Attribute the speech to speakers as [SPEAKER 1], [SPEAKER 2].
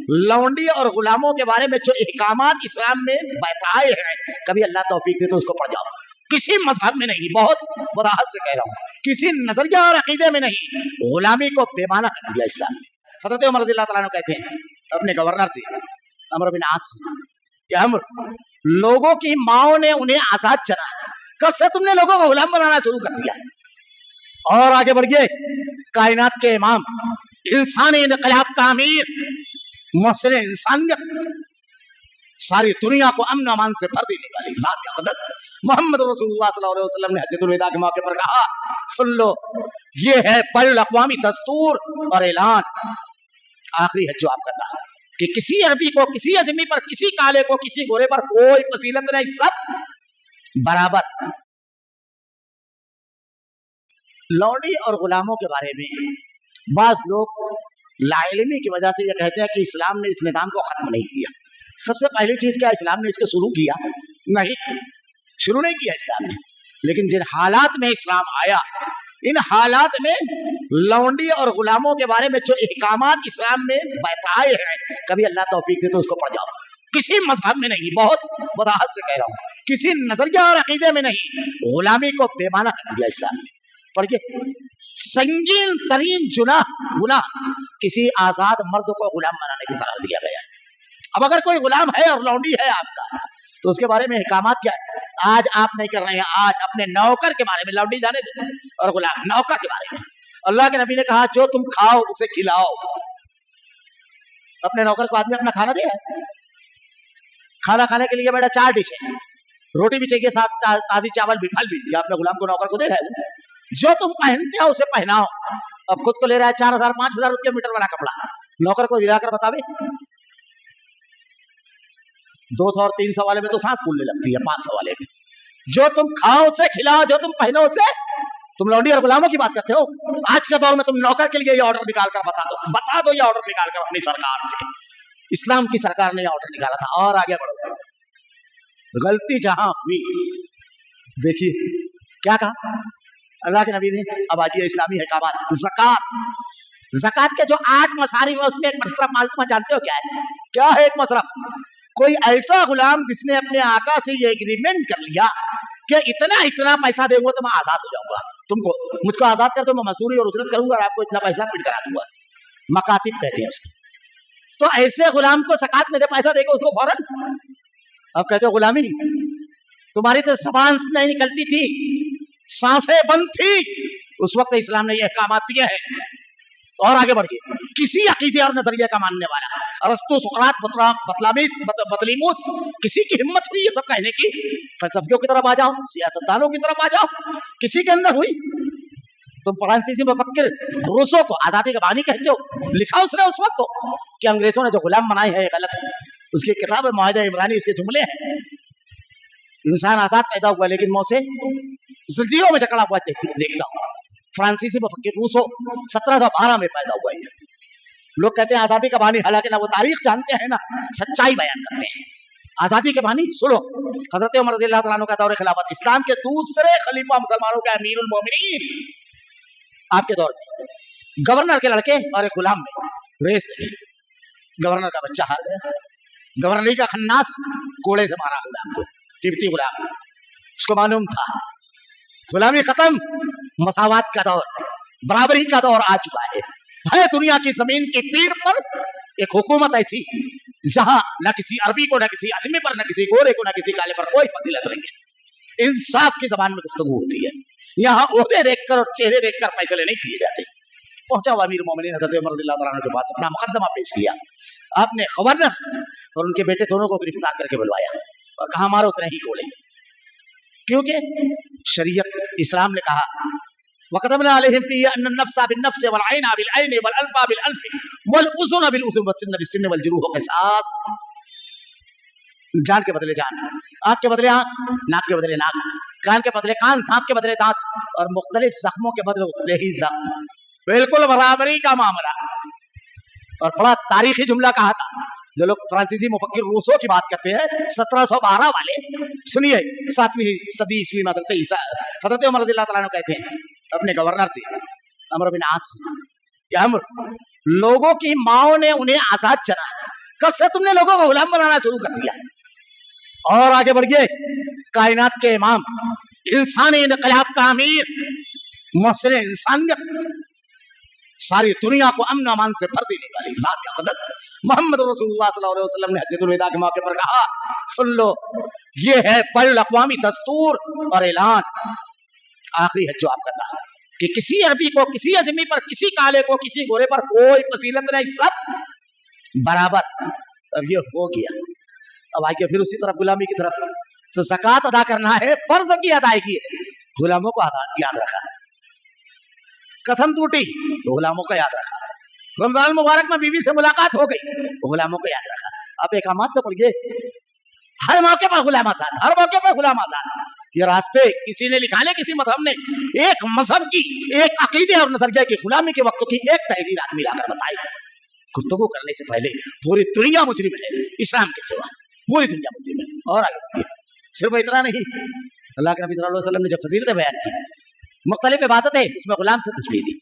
[SPEAKER 1] लौंडी और गुलामों के बारे में जो अहकामात इस्लाम में बताए हैं, कभी अल्लाह तौफीक दे तो उसको पढ़ जाओ। किसी मजहब में नहीं, बहुत वदाहत से कह रहा हूँ, किसी नजरिया और अकीदे में नहीं, गुलामी को बेमाना कर दिया इस्लाम ने। हज़रत उमर रज़ियल्लाहु तआला अन्हु कहते हैं अपने गवर्नर से, अमर बिन आस, कि अमर, लोगों की माओ ने उन्हें आजाद चला, कब से तुमने लोगों को गुलाम बनाना शुरू कर दिया? और आगे बढ़ गए, कायनात के इमाम, इंसानी इनकलाब का अमीर, मोहसिन इंसानियत, सारी दुनिया को अमन अमान से भर देने वाली ज़ात अक़दस मोहम्मद रसूलुल्लाह सल्लल्लाहु अलैहि वसल्लम ने हज्जतुल विदा के मौके पर कहा, सुन लो, ये है बैनुल अक़वामी दस्तूर और ऐलान, आखिरी हज जो आप करना कि किसी अरबी को, किसी अजमी पर, किसी काले को, किसी गोरे पर कोई फजीलत नहीं, सब बराबर। लौंडी और गुलामों के बारे में बाज लोग लाइल्मी की वजह से ये कहते हैं कि इस्लाम ने इस निज़ाम को खत्म नहीं किया। सबसे पहली चीज क्या, इस्लाम ने इसको शुरू किया? नहीं, शुरू नहीं किया इस्लाम ने, लेकिन जिन हालात में इस्लाम आया, इन हालात में लौंडी और गुलामों के बारे में जो अहकामात इस्लाम में बताए हैं, कभी अल्लाह तौफीक दे तो उसको पढ़ जाओ। किसी मजहब में नहीं, बहुत वदाहत से कह रहा हूँ, किसी नजरिया और अकीदे में नहीं, गुलामी को बेमाना कर दिया इस्लाम ने। पढ़िए, संगीन तरीन गुनाह किसी आजाद मर्द को गुलाम बनाने को करार दिया गया है। अब अगर कोई गुलाम है और लौंडी है आपका, तो उसके बारे में अहकामात क्या है? आज आप नहीं कर रहे हैं, आज अपने नौकर के बारे में, लौंडी जाने दो और गुलाम, नौकर के बारे में अल्लाह के नबी ने कहा, जो तुम खाओ उसे खिलाओ। अपने नौकर को आदमी अपना खाना दे रहा है, खाना खाने के लिए बेटा 4 डिश है, रोटी भी चाहिए, साथ ताजी चावल भी, फल भी, या अपने गुलाम को नौकर को दे रहा है। जो तुम पहनते हो उसे पहनाओ। अब खुद को ले रहा है 4000 5000 रुपये मीटर वाला कपड़ा, नौकर को दिलाकर बतावे 200 और 300 वाले में तो सांस फूलने लगती है, 500 वाले में। जो तुम खाओ उसे खिलाओ, जो तुम पहनो उसे, तुम लौंडी और गुलामों की बात करते हो। आज के दौर में तुम नौकर के लिए ये ऑर्डर निकाल कर बता दो ये ऑर्डर निकाल कर अपनी सरकार से। इस्लाम की सरकार ने ये ऑर्डर निकाला था। और आगे बढ़ो, गलती जहां हुई, देखिए क्या कहा अल्लाह के नबी ने। अब आइए इस्लामी अहकामात, ज़कात के जो 8 मसारिफ है, उसमें एक मसरफ मालूम है, जानते हो क्या है? क्या है एक मसरफ? कोई ऐसा गुलाम जिसने अपने आका से ये एग्रीमेंट कर लिया कि इतना इतना पैसा देंगे तो मैं आजाद हो जाऊंगा, तुमको मुझको आजाद कर दो, मैं मजदूरी और उजरत करूंगा और आपको इतना पैसा फिट करा दूंगा, मकातिब कहते हैं उसको। तो ऐसे गुलाम को ज़कात में से पैसा देगा उसको फौरन। अब कहते हो गुलामी, तुम्हारी तो ज़बान नहीं निकलती थी, सांसें बंद थी, उस वक्त इस्लाम ने ये अहकामात दिए हैं। और आगे बढ़िए, किसी अकीदे और नजरिए का मानने वाला, अरस्तु, सुकरात, बतलीमुस, किसी की हिम्मत हुई ये सब कहने की, फलसफियों की तरफ आ जाओ, सियासतदानों की तरफ आ जाओ, किसी के अंदर हुई? तुम फ्रांसीसी मुफक्किर रूसो को आजादी का बानी कहते हो, लिखा उसने उस वक्त कि अंग्रेजों ने जो गुलाम बनाए हैं ये गलत है। उसकी किताब है मुआहिदा इमरानी, उसके जुमले हैं, इंसान आजाद पैदा हुआ लेकिन मौत से जंजीरों में जकड़ा हुआ देखता हूँ। फ्रांसीसी मुफक्किर रूसो 1712 में पैदा हुआ है। लोग कहते हैं आजादी का बानी, हालांकि ना वो तारीख जानते हैं ना सच्चाई बयान करते हैं। आजादी के बानी सुनो, हजरत उमर रज़ियल्लाहु तआला अन्हु का दौर खिलाफत, इस्लाम के दूसरे खलीफा मुसलमानों के अमीरुल मोमिनीन, आपके दौर में गवर्नर के लड़के और एक गुलाम में रेस, गवर्नर का बच्चा हार गया, गवर्नरी का खन्नास कोड़े से मारा गुलाम को, तिब्बती गुलाम, उसको मालूम था गुलामी खत्म, मसावात का दौर, बराबरी का दौर आ चुका है दुनिया की जमीन की पीठ पर एक हुकूमत ऐसी जहां न किसी अरबी को, न किसी आदमी पर, न किसी गोरे को, न किसी काले पर कोई फजीलत नहीं है। इंसाफ की जबान में गुफ्तगू होती है। यहाँ ओहदे देखकर और चेहरे देखकर फैसले नहीं किए जाते। पहुंचा हुआ अमीर मोमिनीन हज़रत उमर रज़ियल्लाहु तआला अन्हु के पास, अपना मुकदमा पेश किया। आपने गवर्नर और उनके बेटे दोनों को गिरफ्तार करके बुलवाया और कहा मारो उतने ही कोड़े, क्योंकि शरीयत इस्लाम ने कहा वक़तबना अलैहिम फ़ीही अन्न नफ्सा बिन्नफ्स वल ऐना बिल ऐन वल अल्फ़ा बिल अल्फ़ वल उज़ुन बिल उज़ुन वस्सिन्न बिस्सिन्न वल जुरूह क़िसास। जान के बदले जान, आँख के बदले आँख, नाक के बदले नाक, कान के बदले कान, दांत के बदले दांत, और मुख्तलिफ जख्मों के बदले ही जख्म, बिल्कुल बराबरी का मामला। और बड़ा तारीखी जुमला कहा था, जो लोग फ्रांसीसी मुफक्किर रूसो की बात करते हैं 1712 वाले, सुनिए 7वीं सदी ईस्वी में हज़रत उमर रज़ियल्लाहु तआला अन्हु कहते हैं अपने गवर्नर से, अमर बिन आस, कि अमर, लोगों की माओ ने उन्हें आजाद चला, कब से तुमने लोगों को गुलाम बनाना शुरू कर दिया? और आगे बढ़िए, कायनात के इमाम, इंसानी इनकलाब का अमीर, मोहसिन इंसानियत, सारी दुनिया को अमन अमान से भर देने वाली ज़ात अक़दस मोहम्मद रसूलुल्लाह सल्लल्लाहु अलैहि वसल्लम ने हज्जतुल विदा के मौके पर कहा, सुन लो, ये है बैनुल अक़वामी दस्तूर और ऐलान। आखिरी हज जो आपका था कि किसी अरबी को, किसी अजमी पर, किसी काले को, किसी गोरे पर कोई फजीलत नहीं, सब बराबर। अब ये हो गया। अब आइए फिर उसी तरफ गुलामी की तरफ। तो ज़कात अदा करना है, फर्ज की अदायगी है, गुलामों को याद रखा। कसम टूटी तो गुलामों को याद रखा। रमजान मुबारक में बीवी से मुलाकात हो गई, गुलामों को याद रखा। अब एक अहमद तो पढ़िए, हर मौके पर गुलाम आजाद, हर मौके पर गुलाम आजाद। ये रास्ते किसी ने निकाले, किसी मजहब ने एक मजहब की, एक अकीदे और नजरिए की गुलामी के वक्त की एक तहरीर आदमी लाकर बताई। गुफ्तगू करने से पहले पूरी दुनिया मुजरिम है इस्लाम के सिवा, पूरी दुनिया मुजरिम है। और आगे सिर्फ इतना नहीं, अल्लाह के नबी सल्लल्लाहु अलैहि वसल्लम ने जब फजीलतें बयान की, मुख्तलिफ इबादतें, इसमें गुलाम से तशबीह दी।